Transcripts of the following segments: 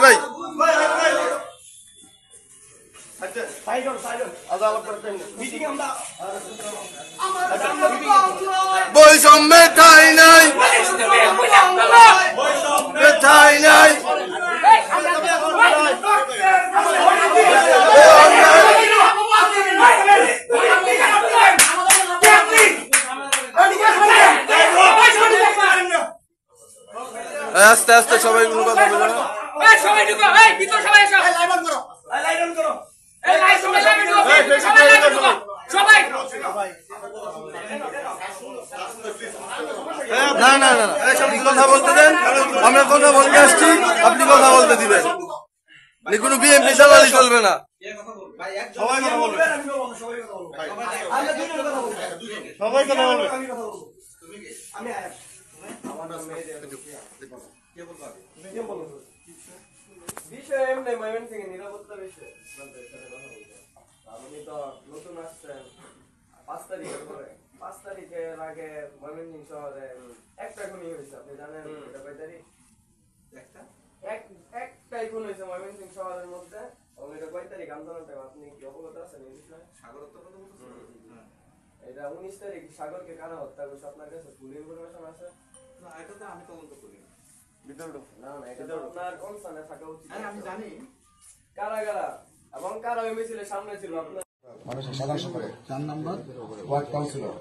ভাই বৈষম্যে ঠাই নাই, ঠাই নাই। আস্তে আস্তে সবাই কোনো কথা বলে না। না না না আপনি কথা বলতে দেন, আমরা কথা বলতে আসছি, আপনি কথা বলতে দিবেন। কোনো বিএমপি চালালি চলবে না। সবাই কথা বলবে, সবাই কথা বলবে। বিষয় এমনি ময়মনসিংহে নিরাপত্তার বিষয়। আপনি তো নতুন আসছেন 5 তারিখের পরে, 5 তারিখের আগে ময়মনসিংহ শহরে একটা খুনি হয়েছে, আপনি জানেন এটা কয় তারিখ? একটাই খুন হয়েছে ময়মনসিংহ শহরের মধ্যে। এটা কয় তারিখ আন্দোলনটা আপনি কি অবগত আছেন এই বিষয়ে? এটা 19 তারিখ সাগরকে কারা হত্যা করছে, আপনার কাছে ফুল ইনফরমেশন আছে? না, এটা তো আমি তদন্ত করি না। না না, এটা তো আপনার কনসার্নে থাকা উচিত। আমি জানি কারা কারা এবং কারা ওই মিছিলের সামনে ছিল। আপনার মানুষের সাধারণ সম্পাদক 4 নম্বর ওয়ার্ড কাউন্সিলর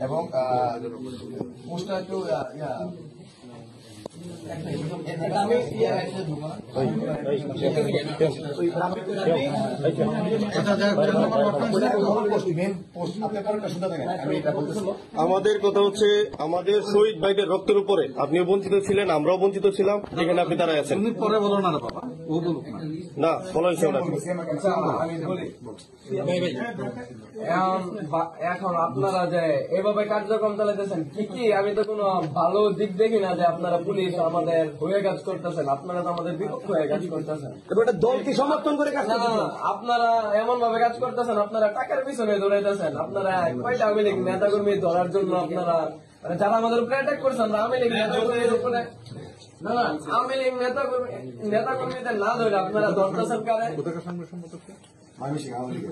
এবং পোস্টার টু আমাদের কথা হচ্ছে আমাদের শহীদ ভাইদের রক্তের উপরে আপনিও বঞ্চিত ছিলেন, আমরাও বঞ্চিত ছিলাম, যেখানে আপনি দাঁড়ায় আছেন। পরে বলো না বাবা, ও বলুক না বলা হয়েছে না। এখন আপনারা যে এভাবে কার্যক্রম চালাতেছেন ঠিকই, আমি তো কোনো ভালো দিক দেখি না যে আপনারা পুলিশ আমাদের হয়ে কাজ করতেছেন, আপনারা তো আমাদের বিপক্ষ হয়ে কাজ করতেছেন। দলকে সমর্থন করে কাজ করতেছেন। আপনারা এমন ভাবে কাজ করতেছেন, আপনারা টাকার পিছনে দৌড়াইতেছেন। আপনারা কয়টা আওয়ামী লীগ নেতাকর্মী ধরার জন্য আপনারা যারা আমাদের উপরে অ্যাটাক করছেন, আওয়ামী লীগ নেতাকর্মীর উপরে না না আওয়ামী লীগ নেতাকর্মীদের না ধরে আপনারা ধরতেছেন কারে?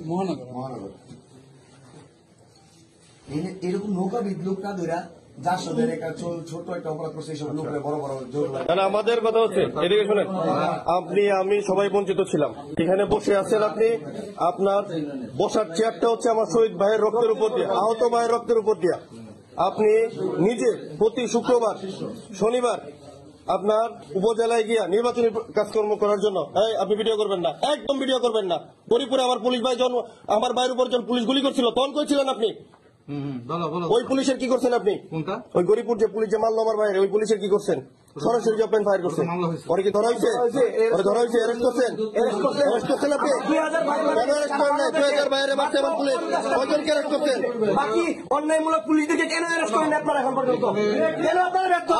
মহানগর এরকম নৌকা বিদ্যুৎ না ধরা যার সাথে ছোট একটা অপরাধ করছে এইসব লোকেরা বড় বড় জোর। আমাদের কথা হচ্ছে এদিকে শোনেন, আপনি আমি সবাই বঞ্চিত ছিলাম। এখানে বসে আছেন আপনি, আপনার বসার চেয়ারটা হচ্ছে আমার শহীদ ভাইয়ের রক্তের উপর দিয়ে, আহত ভাইয়ের রক্তের উপর দিয়া। আপনি নিজে প্রতি শুক্রবার শনিবার আপনার উপজেলায় গিয়া নির্বাচনী কাজকর্ম করার জন্য আপনি ভিডিও করবেন না, একদম ভিডিও করবেন না। গরিপুরে আমার পুলিশ ভাই যখন আমার ভাইয়ের উপর যখন পুলিশ গুলি করছিল তখন কইছিলেন আপনি ওই পুলিশের কি করছেন? আপনি ওই গরিপুর যে পুলিশ যে মারলো আমার বাইরে, ওই পুলিশের কি করছেন? সরাসরি ওপেন ফায়ার করছেন। পরে কি ধরা হয়েছে? ধরা হয়েছে, অ্যারেস্ট করছেন? অ্যারেস্ট করছেন আপনি? কেন অ্যারেস্ট করেন নাই? 2000 বাইরে মারছে আমার পুলিশ, কয়জনকে অ্যারেস্ট করছেন? বাকি অন্যায়মূলক পুলিশদেরকে কেন অ্যারেস্ট করেন আপনারা এখন পর্যন্ত? কেন আপনারা ব্যর্থ?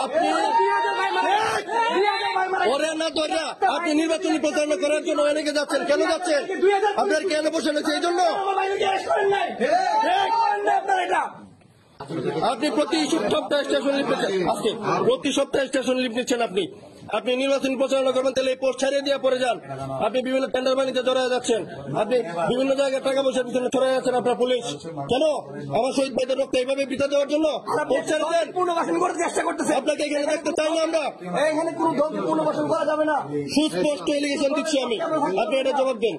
ওরে না ধরা আপনি নির্বাচনী প্রচারণা করার জন্য অনেকে যাচ্ছেন, কেন যাচ্ছেন? আপনার কেন বসে রয়েছে? এই জন্য আপনি প্রতি সপ্তাহে স্টেশন লিপ নিচ্ছেন, আজকে প্রতি সপ্তাহে স্টেশন লিপ নিচ্ছেন আপনি। আপনি নির্বাচনী প্রচারণা করবেন, তাহলে এই পোস্ট ছাড়িয়ে দিয়ে পরে যান। আপনি বিভিন্ন টেন্ডার বাণিজ্যে জড়ায় যাচ্ছেন, আপনি বিভিন্ন জায়গায় টাকা পয়সার পিছনে ছড়ায় যাচ্ছেন আপনার পুলিশ। কেন? আমার শহীদ ভাইদের রক্ত এইভাবে বিতা দেওয়ার জন্য পোস্ট ছেড়ে দেন। চেষ্টা করতেছে আপনাকে এখানে দেখতে চাই না আমরা। এখানে কোনো দলকে পুনর্বাসন করা যাবে না। সুস্পষ্ট এলিগেশন দিচ্ছি আমি, আপনি এটা জবাব দেন।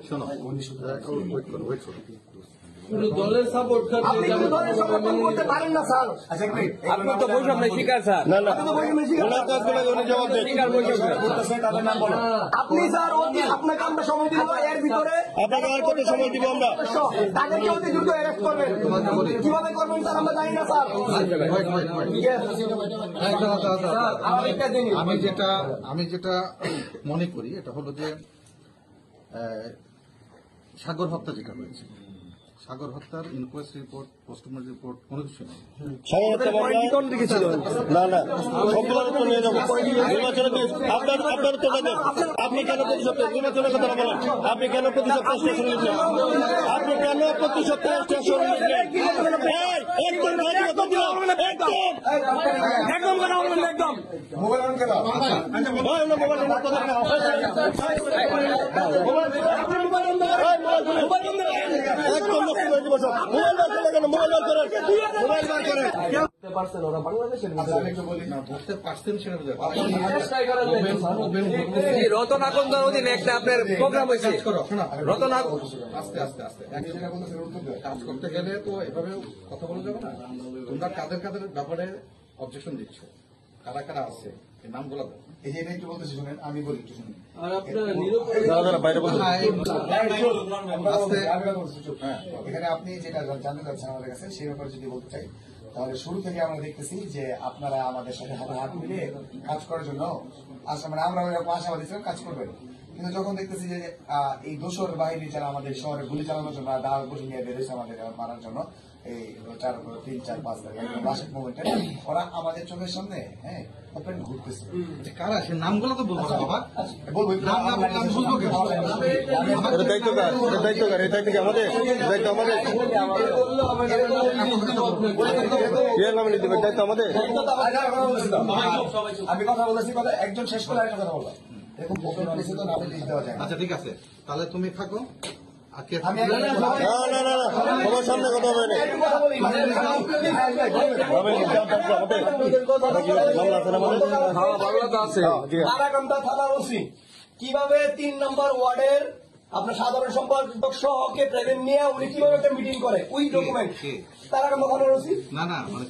দলের সাপোর্ট করতে পারেন না স্যার। আপনি তো বৈষম্যের শিকার স্যার। না না ওনার কাজগুলো উনি জবাব দেন। আপনি স্যার আপনাকে আমরা সময় দিব, এর ভিতরে আপনাকে আর কত সময় দিব আমরা? তাদেরকে অতি দ্রুত অ্যারেস্ট করবেন। কিভাবে করবেন স্যার আমরা জানি না স্যার। আমি যেটা মনে করি এটা হলো যে সাগর হত্যা যেটা হয়েছে, সাগর হত্যার ইনকোয়েস্ট রিপোর্ট, পোস্টমর্টম রিপোর্ট কোনো কিছু নেই। না না সবগুলোর উত্তর নিয়ে যাবো নির্বাচনের। আপনার উত্তর দেন। আপনি কেন প্রতি সপ্তাহে নির্বাচনের কথা বলেন? আপনি কেন প্রতি সপ্তাহে স্টেশন লিখলেন? আপনি কেন প্রতি সপ্তাহে স্টেশন লিখলেন? একদম একদম কথা বলবেন না, একদম মোবাইল অন কেন? ভাই, আমরা মোবাইল নিয়ে কথা বলবো না। একদম মুক্তি করে দিব সব। মোবাইল বার করে কেন? মোবাইল বার করেন, মোবাইল বার করেন। বুঝতে পারছেন ওরা বাংলাদেশের আচ্ছা, আমি একটু বলি। না বুঝতে পারছেন সেটা বুঝতে চেষ্টাই করেন নাই। রতন আকন্দার অধীনে একটা আপনার প্রোগ্রাম হয়েছে রতন আস্তে আস্তে আস্তে এক জায়গায় বলতেছে কাজ করতে গেলে তো এভাবে কথা বলা যাবে না। তোমরা কাদের কাদের ব্যাপারে অবজেকশন দিচ্ছ, কারা কারা আছে এই নামগুলো দাও। এই যে এটা একটু বলতেছি শুনেন, আমি বলি একটু শুনেন। আর আপনারা নিরুপায় দাঁড়া দাঁড়া, বাইরে বলতে হ্যাঁ, এখানে আপনি যেটা জানতে চাচ্ছেন আমাদের কাছে সেই ব্যাপারে যদি বলতে চাই, তাহলে শুরু থেকে আমরা দেখতেছি যে আপনারা আমাদের সাথে হাতে হাত মিলিয়ে কাজ করার জন্য আশা, মানে আমরা আশাবাদী ছিলাম কাজ করবেন। কিন্তু যখন দেখতেছি যে এই দোসর বাহিনী যারা আমাদের শহরে গুলি চালানোর জন্য দাঁড় বসে নিয়ে বেরোছে আমাদের মারার জন্য, এই 3, 4, 5 তারিখ লাস্ট মোমেন্টে ওরা আমাদের চোখের সামনে হ্যাঁ ওপেন ঘুরতেছে। কারা সে নামগুলো তো বলবো না বাবা। বলবো নাম না বললে আমি বুঝবো কেন? এটা দায়িত্ব কার? এটা দায়িত্ব কার? এটা কি আমাদের দায়িত্ব? আমাদের কে নামে নিতে হবে? দায়িত্ব আমাদের। আমি কথা বলেছি, কথা একজন শেষ করে আরেকটা কথা বললাম। এরকম ওপেন প্লেসে তো নামে লিখে দেওয়া যায় না। আচ্ছা ঠিক আছে, তাহলে তুমি থাকো। আর কে আমি না না না না, সবার সামনে কথা হবে না। মামলা আছে না আমাদের? বাংলা তো আছে কারাকান্দা থানার ওসি কিভাবে 3 নম্বর ওয়ার্ডের আপনার সাধারণ সম্পাদক সহ কে প্রেজেন্ট নিয়ে উনি কিভাবে একটা মিটিং করে ওই ডকুমেন্ট কে? কারাকান্দা থানার ওসি না না মানে